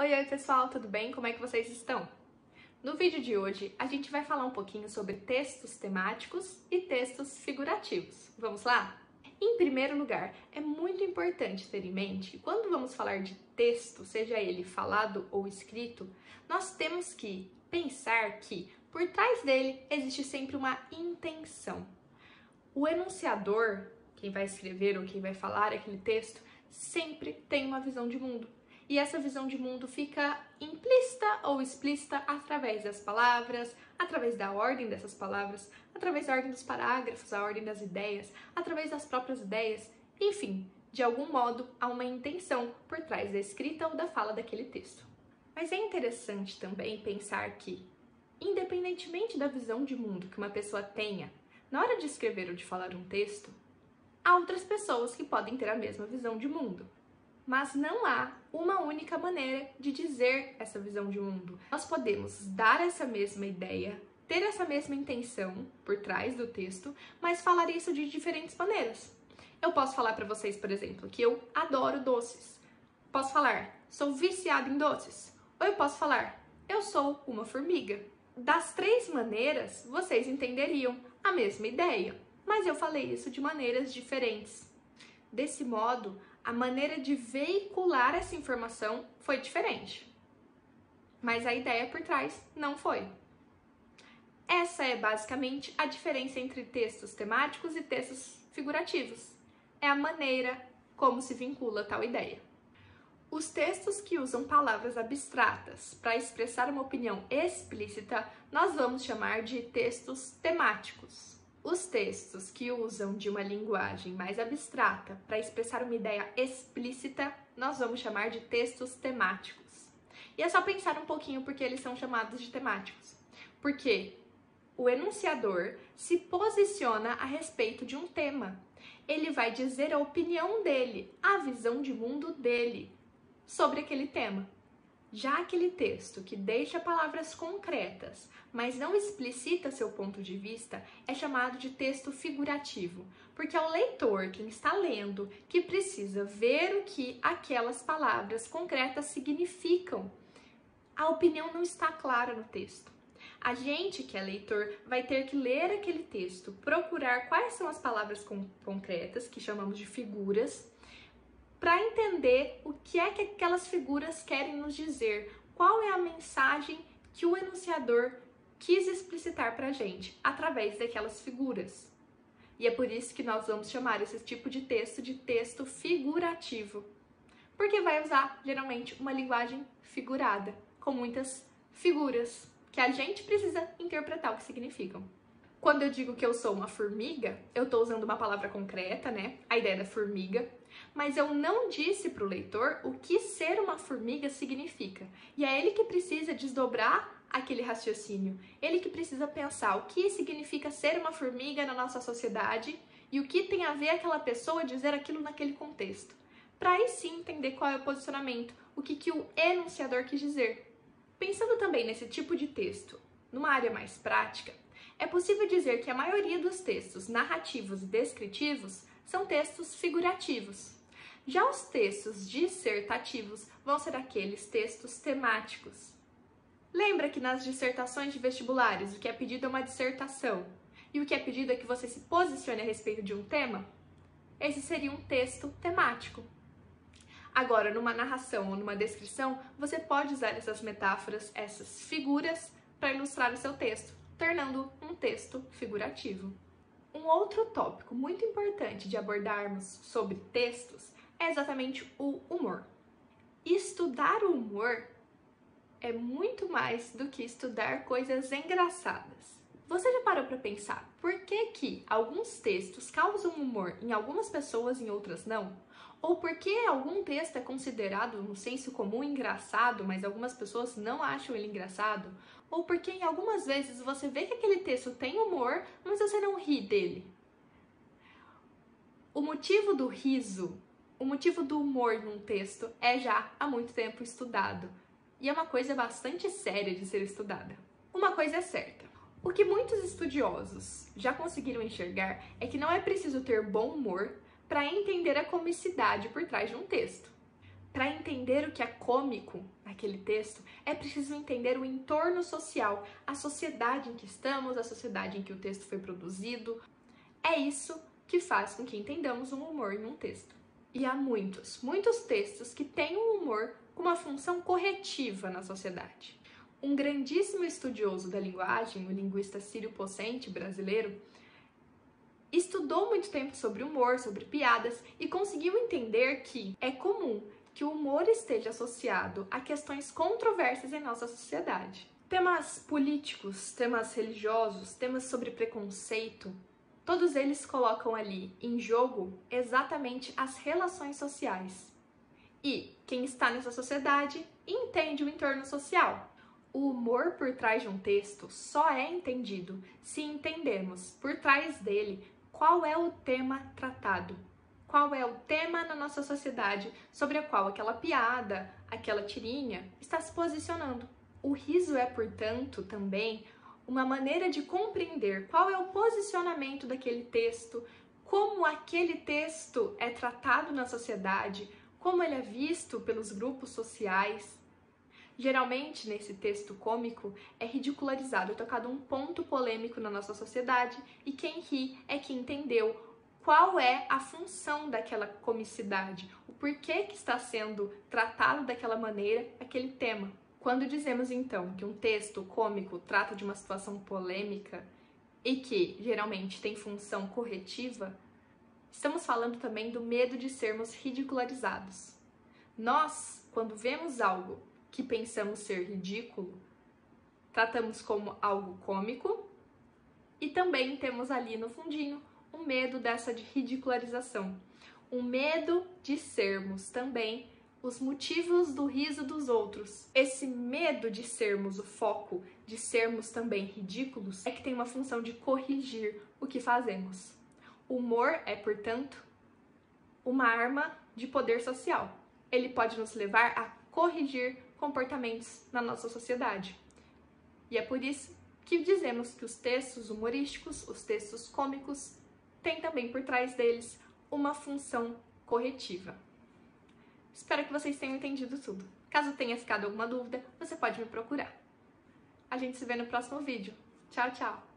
Oi, pessoal, tudo bem? Como é que vocês estão? No vídeo de hoje, a gente vai falar um pouquinho sobre textos temáticos e textos figurativos. Vamos lá? Em primeiro lugar, é muito importante ter em mente que quando vamos falar de texto, seja ele falado ou escrito, nós temos que pensar que por trás dele existe sempre uma intenção. O enunciador, quem vai escrever ou quem vai falar aquele texto, sempre tem uma visão de mundo. E essa visão de mundo fica implícita ou explícita através das palavras, através da ordem dessas palavras, através da ordem dos parágrafos, a ordem das ideias, através das próprias ideias, enfim, de algum modo há uma intenção por trás da escrita ou da fala daquele texto. Mas é interessante também pensar que, independentemente da visão de mundo que uma pessoa tenha, na hora de escrever ou de falar um texto, há outras pessoas que podem ter a mesma visão de mundo. Mas não há uma única maneira de dizer essa visão de mundo. Nós podemos dar essa mesma ideia, ter essa mesma intenção por trás do texto, mas falar isso de diferentes maneiras. Eu posso falar para vocês, por exemplo, que eu adoro doces. Posso falar, sou viciada em doces. Ou eu posso falar, eu sou uma formiga. Das três maneiras, vocês entenderiam a mesma ideia, mas eu falei isso de maneiras diferentes. Desse modo, a maneira de veicular essa informação foi diferente, mas a ideia por trás não foi. Essa é basicamente a diferença entre textos temáticos e textos figurativos. É a maneira como se vincula tal ideia. Os textos que usam palavras abstratas para expressar uma opinião explícita, nós vamos chamar de textos temáticos. Os textos que usam de uma linguagem mais abstrata para expressar uma ideia explícita, nós vamos chamar de textos temáticos. E é só pensar um pouquinho porque eles são chamados de temáticos. Porque o enunciador se posiciona a respeito de um tema. Ele vai dizer a opinião dele, a visão de mundo dele sobre aquele tema. Já aquele texto que deixa palavras concretas, mas não explicita seu ponto de vista, é chamado de texto figurativo, porque é o leitor, quem está lendo, que precisa ver o que aquelas palavras concretas significam. A opinião não está clara no texto. A gente, que é leitor, vai ter que ler aquele texto, procurar quais são as palavras concretas, que chamamos de figuras, para entender o que é que aquelas figuras querem nos dizer, qual é a mensagem que o enunciador quis explicitar para a gente através daquelas figuras. E é por isso que nós vamos chamar esse tipo de texto figurativo, porque vai usar geralmente uma linguagem figurada, com muitas figuras que a gente precisa interpretar o que significam. Quando eu digo que eu sou uma formiga, eu estou usando uma palavra concreta, né? A ideia da formiga. Mas eu não disse para o leitor o que ser uma formiga significa. E é ele que precisa desdobrar aquele raciocínio. Ele que precisa pensar o que significa ser uma formiga na nossa sociedade e o que tem a ver aquela pessoa dizer aquilo naquele contexto. Para aí sim entender qual é o posicionamento, o que o enunciador quis dizer. Pensando também nesse tipo de texto, numa área mais prática, é possível dizer que a maioria dos textos narrativos e descritivos são textos figurativos. Já os textos dissertativos vão ser aqueles textos temáticos. Lembra que nas dissertações de vestibulares o que é pedido é uma dissertação e o que é pedido é que você se posicione a respeito de um tema? Esse seria um texto temático. Agora, numa narração ou numa descrição, você pode usar essas metáforas, essas figuras, para ilustrar o seu texto, tornando um texto figurativo. Um outro tópico muito importante de abordarmos sobre textos é exatamente o humor. Estudar o humor é muito mais do que estudar coisas engraçadas. Você já parou para pensar por que alguns textos causam humor em algumas pessoas e em outras não? Ou por que algum texto é considerado, no senso comum, engraçado, mas algumas pessoas não acham ele engraçado? Ou porque em algumas vezes você vê que aquele texto tem humor, mas você não ri dele? O motivo do riso, o motivo do humor num texto é já há muito tempo estudado. E é uma coisa bastante séria de ser estudada. Uma coisa é certa. O que muitos estudiosos já conseguiram enxergar é que não é preciso ter bom humor para entender a comicidade por trás de um texto. Para entender o que é cômico naquele texto, é preciso entender o entorno social, a sociedade em que estamos, a sociedade em que o texto foi produzido. É isso que faz com que entendamos um humor em um texto. E há muitos textos que têm um humor com uma função corretiva na sociedade. Um grandíssimo estudioso da linguagem, o linguista Círio Pocente, brasileiro, estudou muito tempo sobre humor, sobre piadas e conseguiu entender que é comum que o humor esteja associado a questões controversas em nossa sociedade. Temas políticos, temas religiosos, temas sobre preconceito, todos eles colocam ali em jogo exatamente as relações sociais. E quem está nessa sociedade entende o entorno social. O humor por trás de um texto só é entendido se entendemos por trás dele qual é o tema tratado. Qual é o tema na nossa sociedade sobre a qual aquela piada, aquela tirinha está se posicionando. O riso é, portanto, também uma maneira de compreender qual é o posicionamento daquele texto, como aquele texto é tratado na sociedade, como ele é visto pelos grupos sociais. Geralmente, nesse texto cômico, é ridicularizado, é tocado um ponto polêmico na nossa sociedade e quem ri é quem entendeu qual é a função daquela comicidade, o porquê que está sendo tratado daquela maneira aquele tema. Quando dizemos, então, que um texto cômico trata de uma situação polêmica e que, geralmente, tem função corretiva, estamos falando também do medo de sermos ridicularizados. Nós, quando vemos algo que pensamos ser ridículo, tratamos como algo cômico e também temos ali no fundinho um medo dessa de ridicularização, um medo de sermos também os motivos do riso dos outros. Esse medo de sermos o foco, de sermos também ridículos, é que tem uma função de corrigir o que fazemos. O humor é, portanto, uma arma de poder social. Ele pode nos levar a corrigir comportamentos na nossa sociedade. E é por isso que dizemos que os textos humorísticos, os textos cômicos, têm também por trás deles uma função corretiva. Espero que vocês tenham entendido tudo. Caso tenha ficado alguma dúvida, você pode me procurar. A gente se vê no próximo vídeo. Tchau, tchau!